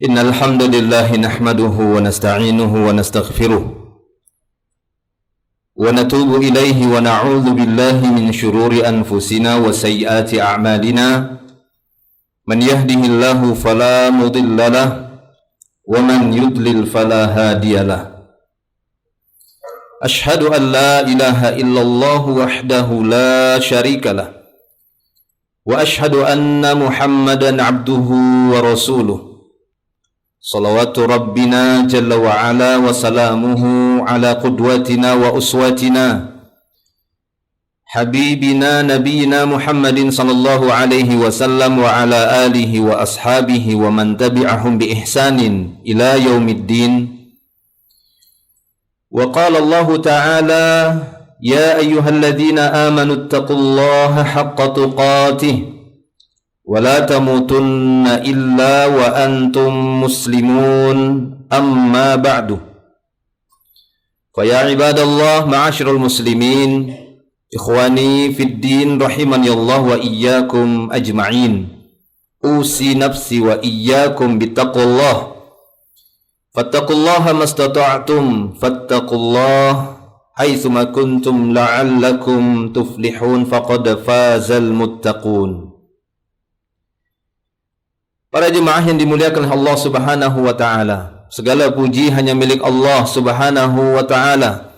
Innal hamdalillah nahmaduhu wa nasta'inuhu wa nastaghfiruh wa natubu ilaihi wa na'udzu billahi min shururi anfusina wa sayyiati a'malina man yahdihillahu fala mudilla lahu wa man yudlil fala hadiya lahu. Ashhadu an la ilaha illallah wahdahu la syarika lahu wa ashhadu anna Muhammadan abduhu wa rasuluh. Salawatu Rabbina Jalla wa Ala wa salamuhu ala qudwatina wa uswatina Habibina Nabiyina Muhammadin sallallahu alaihi wasallam wa ala alihi wa ashabihi wa man tabi'ahum bi ihsanin ila yaumiddin. Wa qala Allah Ta'ala ya ayyuhalladzina amanu ittaqullaha haqqa tuqatih wa la tamutunna illa wa antum muslimun, amma ba'du. Fa ya ibadallah ma'asyiral muslimin, ikhwani fid din rahimani Allah wa iyyakum ajma'in. Usi nafsi wa iyyakum bittaqullah. Fattaqullaha mastata'tum, fattaqullah haitsuma kuntum la'allakum tuflihun, faqad fazal muttaqun. Para jemaah yang dimuliakan Allah Subhanahu wa Ta'ala, segala puji hanya milik Allah Subhanahu wa Ta'ala.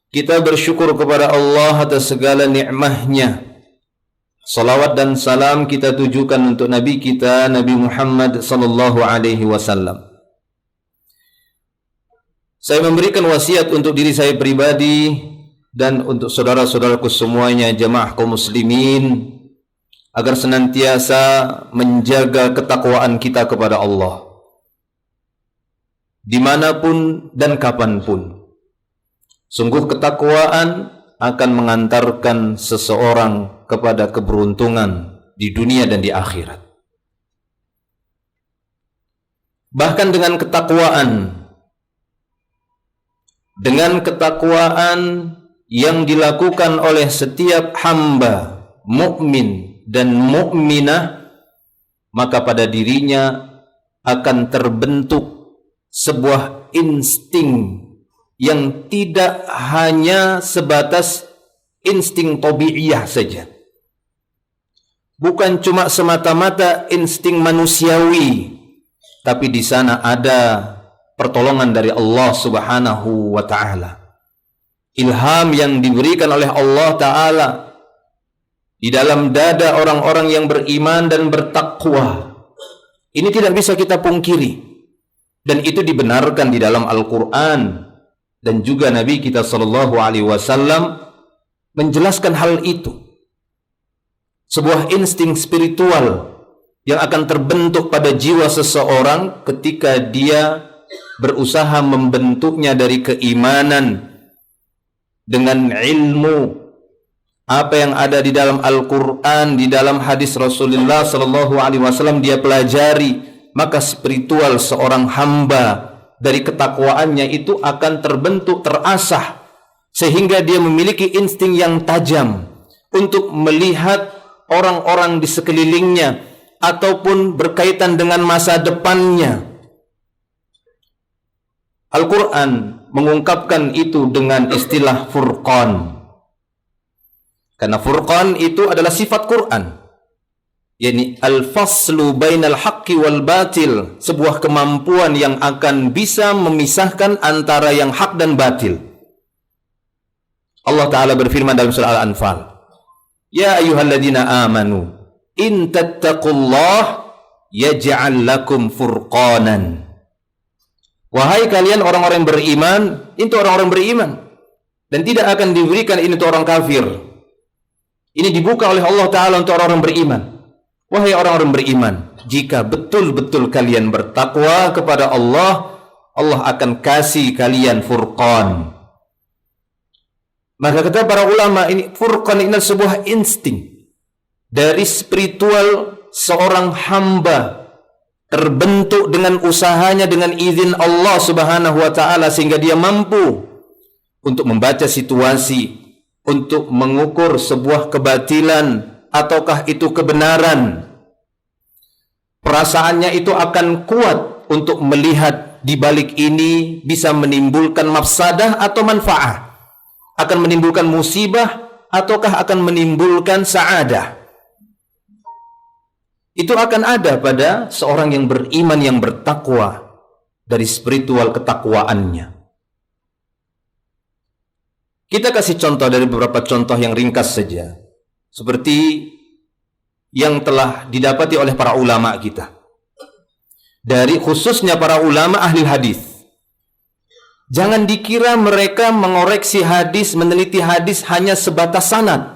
Kita bersyukur kepada Allah atas segala nikmahnya. Salawat dan salam kita tujukan untuk Nabi kita, Nabi Muhammad sallallahu alaihi wasallam. Saya memberikan wasiat untuk diri saya pribadi dan untuk saudara-saudaraku semuanya, jemaah kaum muslimin, agar senantiasa menjaga ketakwaan kita kepada Allah dimanapun dan kapanpun. Sungguh ketakwaan akan mengantarkan seseorang kepada keberuntungan di dunia dan di akhirat. Bahkan dengan ketakwaan yang dilakukan oleh setiap hamba mukmin dan mukminah, maka pada dirinya akan terbentuk sebuah insting yang tidak hanya sebatas insting tabi'iyah saja, bukan cuma semata-mata insting manusiawi, tapi di sana ada pertolongan dari Allah Subhanahu wa Ta'ala, ilham yang diberikan oleh Allah Ta'ala di dalam dada orang-orang yang beriman dan bertakwa. Ini tidak bisa kita pungkiri, dan itu dibenarkan di dalam Al-Quran, dan juga Nabi kita sallallahu alaihi wasallam menjelaskan hal itu. Sebuah insting spiritual yang akan terbentuk pada jiwa seseorang ketika dia berusaha membentuknya dari keimanan dengan ilmu apa yang ada di dalam Al-Quran, di dalam hadis Rasulullah sallallahu alaihi wasallam dia pelajari, maka spiritual seorang hamba dari ketakwaannya itu akan terbentuk, terasah, sehingga dia memiliki insting yang tajam untuk melihat orang-orang di sekelilingnya ataupun berkaitan dengan masa depannya. Al-Quran mengungkapkan itu dengan istilah furqan. Karena furqan itu adalah sifat Quran, yakni al-faslu bainal haqqi wal batil, sebuah kemampuan yang akan bisa memisahkan antara yang hak dan batil. Allah Ta'ala berfirman dalam surah Al-Anfal, ya ayyuhalladzina amanu in tattaqullah yaj'al lakum furqanan. Wahai kalian orang-orang yang beriman, itu orang-orang beriman, dan tidak akan diberikan ini untuk orang kafir. Ini dibuka oleh Allah Ta'ala untuk orang-orang beriman. Wahai orang-orang beriman, jika betul-betul kalian bertakwa kepada Allah, Allah akan kasih kalian furqan. Maka kata para ulama, ini furqan ini sebuah insting dari spiritual seorang hamba, terbentuk dengan usahanya, dengan izin Allah Subhanahu wa Ta'ala, sehingga dia mampu untuk membaca situasi, untuk mengukur sebuah kebatilan ataukah itu kebenaran. Perasaannya itu akan kuat untuk melihat di balik ini bisa menimbulkan mafsadah atau manfaat, akan menimbulkan musibah ataukah akan menimbulkan sa'adah. Itu akan ada pada seorang yang beriman, yang bertakwa, dari spiritual ketakwaannya. Kita kasih contoh dari beberapa contoh yang ringkas saja, seperti yang telah didapati oleh para ulama kita, dari khususnya para ulama ahli hadis. Jangan dikira mereka mengoreksi hadis, meneliti hadis hanya sebatas sanad.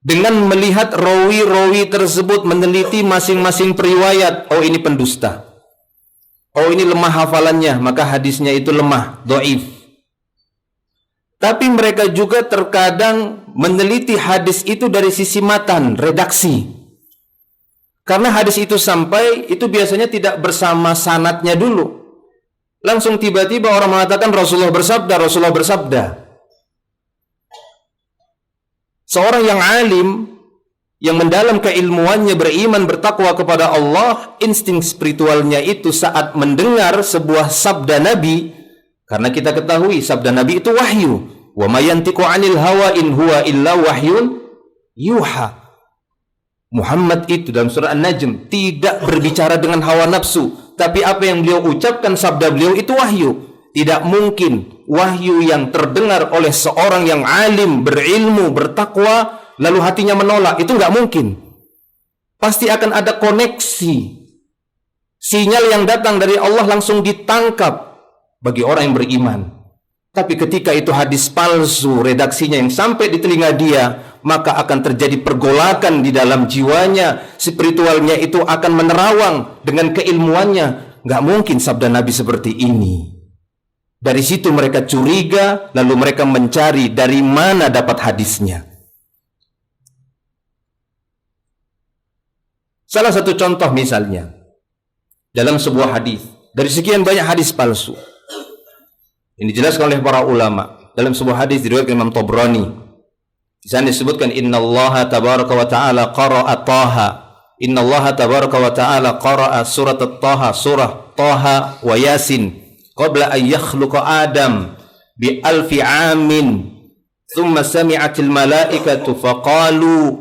Dengan melihat rawi-rawi tersebut, meneliti masing-masing periwayat, oh ini pendusta, oh ini lemah hafalannya, maka hadisnya itu lemah, dhaif. Tapi mereka juga terkadang meneliti hadis itu dari sisi matan, redaksi. Karena hadis itu sampai, itu biasanya tidak bersama sanadnya dulu. Langsung tiba-tiba orang mengatakan Rasulullah bersabda, Rasulullah bersabda. Seorang yang alim, yang mendalam keilmuannya, beriman, bertakwa kepada Allah, insting spiritualnya itu saat mendengar sebuah sabda Nabi. Karena kita ketahui sabda Nabi itu wahyu. Wa ma yantiqu 'anil hawa in huwa illa wahyun yuha. Muhammad itu dalam surah An-Najm tidak berbicara dengan hawa nafsu, tapi apa yang beliau ucapkan, sabda beliau itu wahyu. Tidak mungkin wahyu yang terdengar oleh seorang yang alim, berilmu, bertakwa, lalu hatinya menolak. Itu nggak mungkin. Pasti akan ada koneksi. Sinyal yang datang dari Allah langsung ditangkap bagi orang yang beriman. Tapi ketika itu hadis palsu, redaksinya yang sampai di telinga dia, maka akan terjadi pergolakan di dalam jiwanya. Spiritualnya itu akan menerawang dengan keilmuannya. Nggak mungkin sabda Nabi seperti ini. Dari situ mereka curiga, lalu mereka mencari dari mana dapat hadisnya. Salah satu contoh misalnya, dalam sebuah hadis, dari sekian banyak hadis palsu, ini dijelaskan oleh para ulama dalam sebuah hadis diriwayatkan Imam Tabrani. Di sana disebutkan innallaha tabaraka wa ta'ala qara'a Taha. Innallaha tabaraka wa ta'ala qara'a surat Taha, surah Taha wa Yasin qabla an yakhluqa Adam bi alfi amin. Thumma sami'atil malaikatu faqalu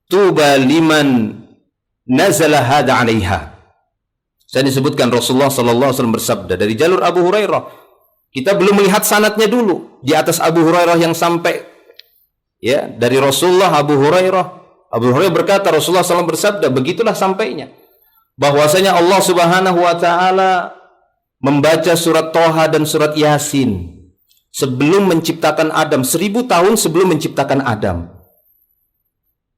tuba liman nazala hada 'alaiha. Saya disebutkan Rasulullah sallallahu alaihi wasallam bersabda dari jalur Abu Hurairah. Kita belum melihat sanadnya dulu. Di atas Abu Hurairah yang sampai ya dari Rasulullah, Abu Hurairah berkata Rasulullah SAW bersabda, begitulah sampainya, bahwasanya Allah Subhanahu wa taala membaca surat Thaha dan surat Yasin sebelum menciptakan Adam, 1000 tahun sebelum menciptakan Adam.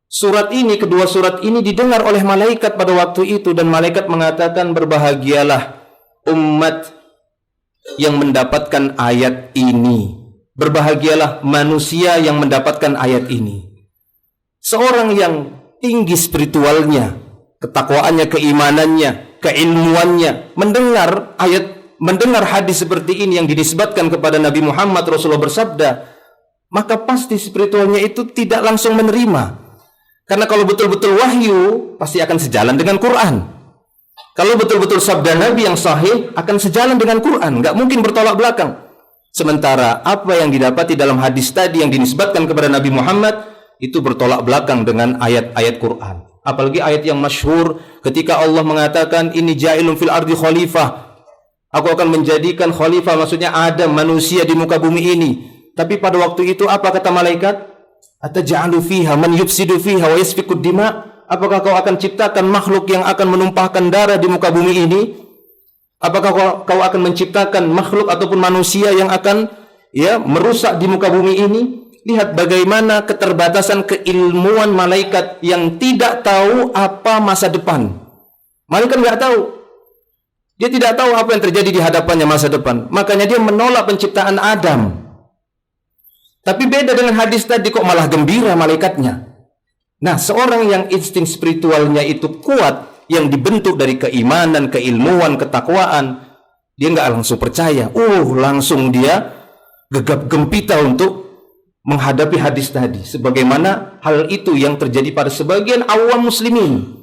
Surat ini, kedua surat ini didengar oleh malaikat pada waktu itu, dan malaikat mengatakan, berbahagialah umat yang mendapatkan ayat ini, berbahagialah manusia yang mendapatkan ayat ini. Seorang yang tinggi spiritualnya, ketakwaannya, keimanannya, keilmuannya, mendengar ayat, mendengar hadis seperti ini yang dinisbatkan kepada Nabi Muhammad, Rasulullah bersabda, maka pasti spiritualnya itu tidak langsung menerima. Karena kalau betul-betul wahyu, pasti akan sejalan dengan Quran. Kalau betul-betul sabda Nabi yang sahih, akan sejalan dengan Quran, nggak mungkin bertolak belakang. Sementara apa yang didapati dalam hadis tadi yang dinisbatkan kepada Nabi Muhammad, itu bertolak belakang dengan ayat-ayat Quran. Apalagi ayat yang masyhur ketika Allah mengatakan, ini ja'ilun fil ardi khalifah, aku akan menjadikan khalifah, maksudnya Adam, manusia di muka bumi ini. Tapi pada waktu itu apa kata malaikat? Ataj'alu fiha man yufsidu fiha wa yasfikud dima'. Apakah kau akan ciptakan makhluk yang akan menumpahkan darah di muka bumi ini? Apakah kau akan menciptakan makhluk ataupun manusia yang akan merusak di muka bumi ini? Lihat bagaimana keterbatasan keilmuan malaikat yang tidak tahu apa masa depan. Malaikat nggak tahu. Dia tidak tahu apa yang terjadi di hadapannya masa depan. Makanya dia menolak penciptaan Adam. Tapi beda dengan hadis tadi, kok malah gembira malaikatnya. Nah, seorang yang insting spiritualnya itu kuat, yang dibentuk dari keimanan, keilmuan, ketakwaan, dia nggak langsung percaya. Langsung dia gegap gempita untuk menghadapi hadis tadi. Sebagaimana hal itu yang terjadi pada sebagian awam muslimin.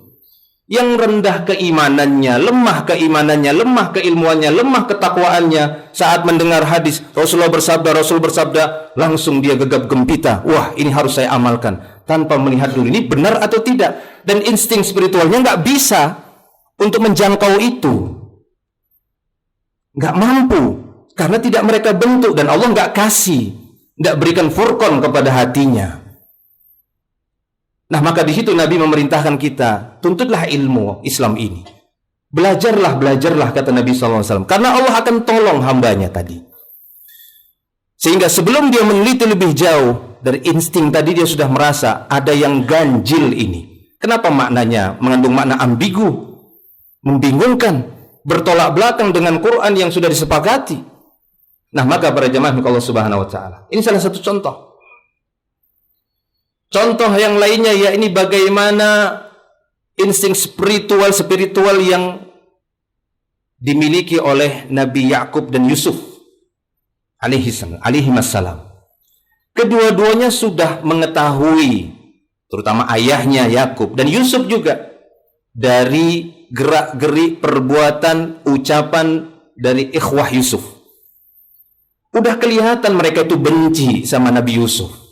yang rendah keimanannya, lemah keimanannya, lemah keilmuannya, lemah ketakwaannya, saat mendengar hadis Rasul bersabda, langsung dia gegap gempita. Wah, ini harus saya amalkan, tanpa melihat dulu ini benar atau tidak. Dan insting spiritualnya nggak bisa untuk menjangkau itu, nggak mampu, karena tidak mereka bentuk, dan Allah nggak kasih, nggak berikan furqan kepada hatinya. Nah, maka di situ Nabi memerintahkan kita, tuntutlah ilmu Islam ini. Belajarlah, kata Nabi SAW. Karena Allah akan tolong hambanya tadi. Sehingga sebelum dia meneliti lebih jauh, dari insting tadi dia sudah merasa ada yang ganjil ini. Kenapa maknanya mengandung makna ambigu, membingungkan, bertolak belakang dengan Quran yang sudah disepakati. Nah, maka para jamaah Allah Subhanahu wa taala, ini salah satu contoh. Contoh yang lainnya ya ini bagaimana insting spiritual yang dimiliki oleh Nabi Yakub dan Yusuf alaihi wassalam. Kedua-duanya sudah mengetahui, terutama ayahnya Yakub dan Yusuf juga, dari gerak-gerik perbuatan, ucapan dari ikhwah Yusuf. Udah kelihatan mereka itu benci sama Nabi Yusuf.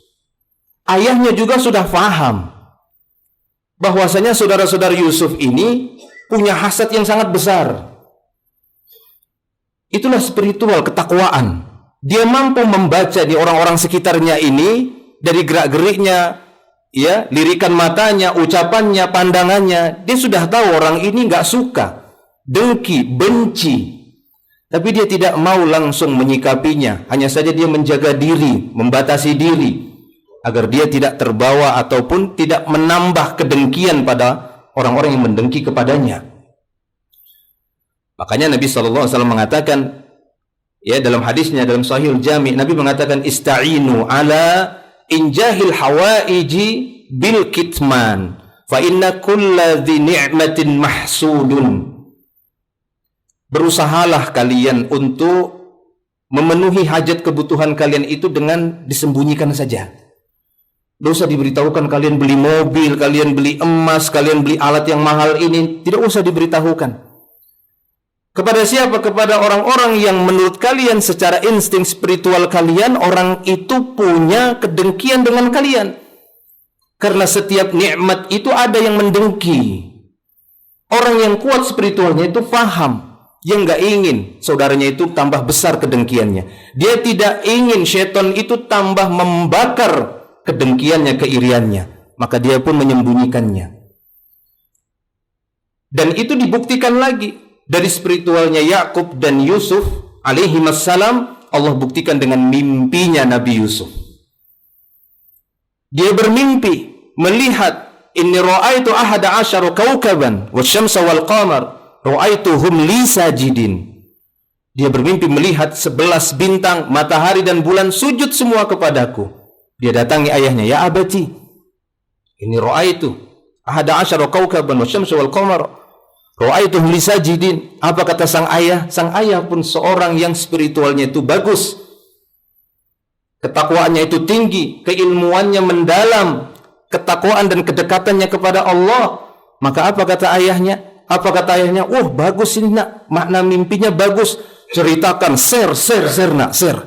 Ayahnya juga sudah faham bahwasanya saudara-saudara Yusuf ini punya hasad yang sangat besar. Itulah spiritual, ketakwaan. Dia mampu membaca di orang-orang sekitarnya ini dari gerak-geriknya, ya, lirikan matanya, ucapannya, pandangannya. Dia sudah tahu orang ini nggak suka, dengki, benci. Tapi dia tidak mau langsung menyikapinya. Hanya saja dia menjaga diri, membatasi diri, agar dia tidak terbawa ataupun tidak menambah kedengkian pada orang-orang yang mendengki kepadanya. Makanya Nabi SAW mengatakan, ya, dalam hadisnya dalam Sahih Jami', Nabi mengatakan, ista'inu ala injahil hawaiji bil kitman, fa inna kulla dhi ni'matin mahsudun. Berusahalah kalian untuk memenuhi hajat kebutuhan kalian itu dengan disembunyikan saja. Tidak usah diberitahukan kalian beli mobil, kalian beli emas, kalian beli alat yang mahal ini. Tidak usah diberitahukan. Kepada siapa? Kepada orang-orang yang menurut kalian secara insting spiritual kalian, orang itu punya kedengkian dengan kalian. Karena setiap nikmat itu ada yang mendengki. Orang yang kuat spiritualnya itu paham, yang nggak ingin saudaranya itu tambah besar kedengkiannya. Dia tidak ingin syaitan itu tambah membakar kedengkiannya, keiriannya, maka dia pun menyembunyikannya. Dan itu dibuktikan lagi dari spiritualnya Yakub dan Yusuf alaihi wassalam. Allah buktikan dengan mimpinya Nabi Yusuf. Dia bermimpi melihat, inni ra'aitu ahada asyara kaukaban wasyamsa wal qamar ra'aituhum li sajidin. Dia bermimpi melihat 11 bintang, matahari dan bulan sujud semua kepadaku. Dia datangi ayahnya, ya abati, ini ra'aitu ahada asyara kaukaban wasyamsa wal qamar ra'aituhum li sajidin. Apa kata sang ayah? Sang ayah pun seorang yang spiritualnya itu bagus, ketakwaannya itu tinggi, keilmuannya mendalam, ketakwaan dan kedekatannya kepada Allah. Maka apa kata ayahnya? Bagus ini nak, makna mimpinya bagus, ceritakan, share nak, share.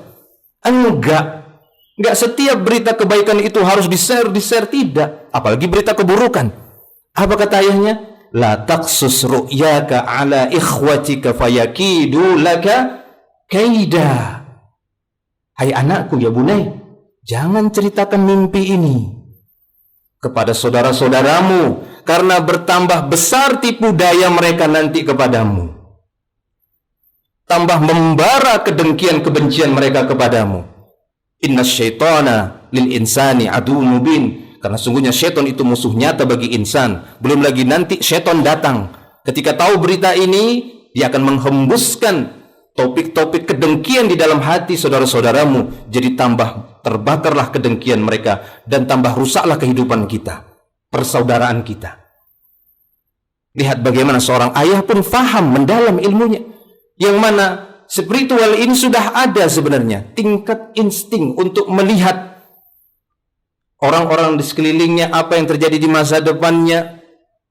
Enggak setiap berita kebaikan itu harus di-share, tidak. Apalagi berita keburukan. Apa kata ayahnya? La taqsus ru'yaka ala ikhwatika fayakidu laka kaida. Hai anakku, ya bunai, jangan ceritakan mimpi ini kepada saudara-saudaramu, karena bertambah besar tipu daya mereka nanti kepadamu. Tambah membara kedengkian, kebencian mereka kepadamu. Inna syaitana lil insani adu mubin. Karena sungguhnya syaitan itu musuh nyata bagi insan. Belum lagi nanti syaitan datang, ketika tahu berita ini, dia akan menghembuskan topik-topik kedengkian di dalam hati saudara-saudaramu. Jadi tambah terbakarlah kedengkian mereka, dan tambah rusaklah kehidupan kita, persaudaraan kita. Lihat bagaimana seorang ayah pun faham mendalam ilmunya, yang mana spiritual ini sudah ada sebenarnya, tingkat insting untuk melihat orang-orang di sekelilingnya, apa yang terjadi di masa depannya,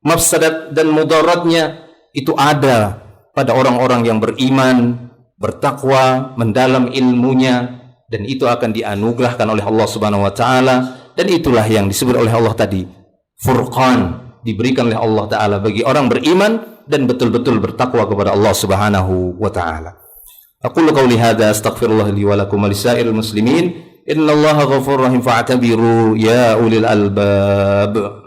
mafsadat dan mudaratnya itu ada pada orang-orang yang beriman, bertakwa, mendalam ilmunya, dan itu akan dianugerahkan oleh Allah Subhanahu wa taala, dan itulah yang disebut oleh Allah tadi, Furqan, diberikan oleh Allah taala bagi orang beriman dan betul-betul bertakwa kepada Allah Subhanahu wa taala. Aqulu qawli hadza astaghfirullah li wa lakum wa lisairil muslimin. Innallaha ghafurur rahim fa'tabiru ya ulil albab.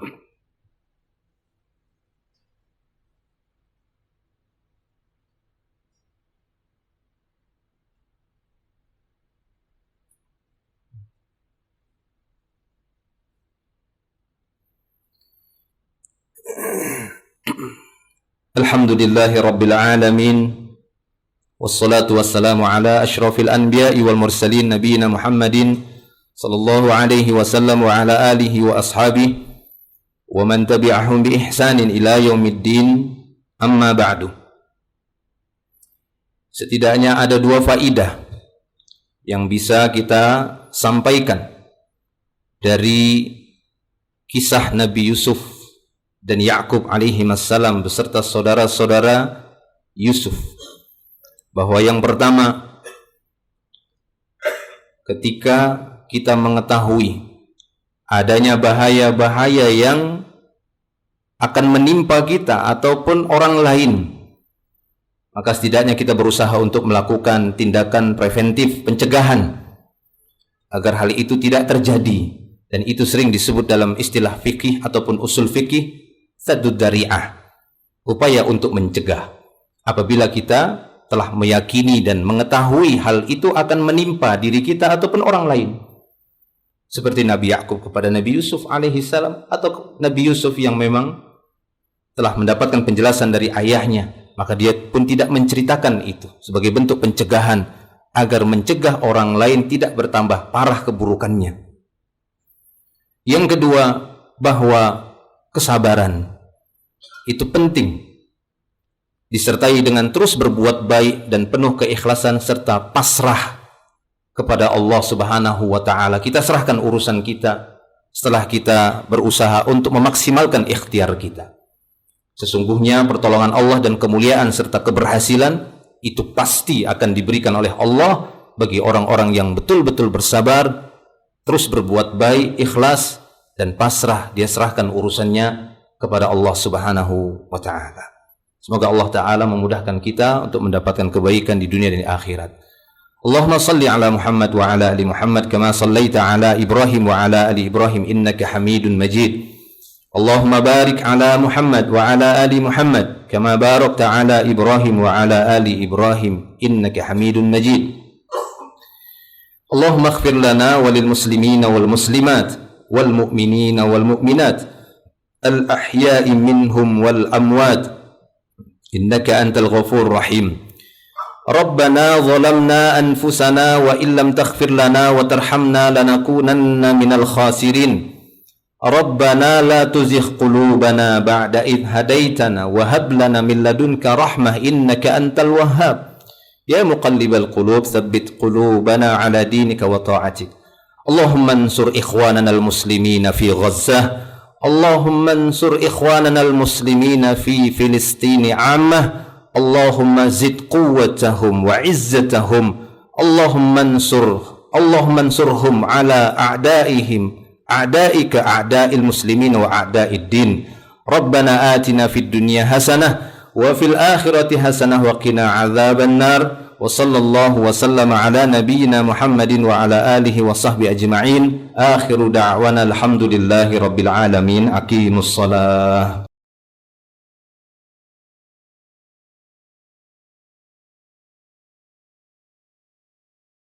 Alhamdulillahi rabbil alamin, wassalatu wassalamu ala ashrafil anbiya'i wal mursalin nabiyina Muhammadin sallallahu alaihi wasallam wa ala alihi wa ashabihi wa man tabi'ahum bi ihsanin ila yaumiddin, amma ba'du. Setidaknya ada dua faidah yang bisa kita sampaikan dari kisah Nabi Yusuf dan Yakub alaihi wassalam beserta saudara-saudara Yusuf. Bahwa yang pertama, ketika kita mengetahui adanya bahaya-bahaya yang akan menimpa kita ataupun orang lain, maka setidaknya kita berusaha untuk melakukan tindakan preventif, pencegahan agar hal itu tidak terjadi. Dan itu sering disebut dalam istilah fikih ataupun usul fikih saddud dari'ah, upaya untuk mencegah. Apabila kita telah meyakini dan mengetahui hal itu akan menimpa diri kita ataupun orang lain, seperti Nabi Yakub kepada Nabi Yusuf alaihi salam, atau Nabi Yusuf yang memang telah mendapatkan penjelasan dari ayahnya, maka dia pun tidak menceritakan itu sebagai bentuk pencegahan agar mencegah orang lain tidak bertambah parah keburukannya. Yang kedua, bahwa kesabaran itu penting disertai dengan terus berbuat baik dan penuh keikhlasan serta pasrah kepada Allah Subhanahu wa taala. Kita serahkan urusan kita setelah kita berusaha untuk memaksimalkan ikhtiar kita. Sesungguhnya pertolongan Allah dan kemuliaan serta keberhasilan itu pasti akan diberikan oleh Allah bagi orang-orang yang betul-betul bersabar, terus berbuat baik, ikhlas, dan pasrah, dia serahkan urusannya kepada Allah Subhanahu wa ta'ala. Semoga Allah Ta'ala memudahkan kita untuk mendapatkan kebaikan di dunia dan di akhirat. Allahumma salli ala Muhammad wa ala ali Muhammad kama sallaita ala Ibrahim wa ala ali Ibrahim innaka Hamidun Majid. Allahumma barik ala Muhammad wa ala ali Muhammad kama barakta ala Ibrahim wa ala ali Ibrahim innaka Hamidun Majid. Allahumma ighfir lana walil muslimina wal muslimat wal mu'minina wal mu'minat al ahya'i minhum wal amwat innaka antal ghafur rahim. Rabbana zalamna anfusana wa illam taghfir lana wa tarhamna lanakunanna minal khasirin. Rabbana la tuzigh qulubana ba'da idh hadaitana wa hab lana min ladunka rahmah innaka antal wahhab. Ya muqallibal qulub tsabbit qulubana ala dinika wa ta'atik. Allahumma ansur ikhwanana al-muslimina fi Ghazzah. Allahumma ansur ikhwanana al-muslimina fi Filistin 'ammah. Allahumma zid quwwatahum wa 'izzatahum. Allahumma ansurhum ala a'daihim, a'daika a'da'il muslimin wa a'da'id din. Rabbana atina fid dunya hasanah wa fil akhirati hasanah wa qina 'adzaban nar. Wa sallallahu wa sallama ala nabiyyina Muhammadin wa ala alihi wa sahbihi ajma'in. Akhiru da'wana alhamdulillahi rabbil alamin. Aqimus salah.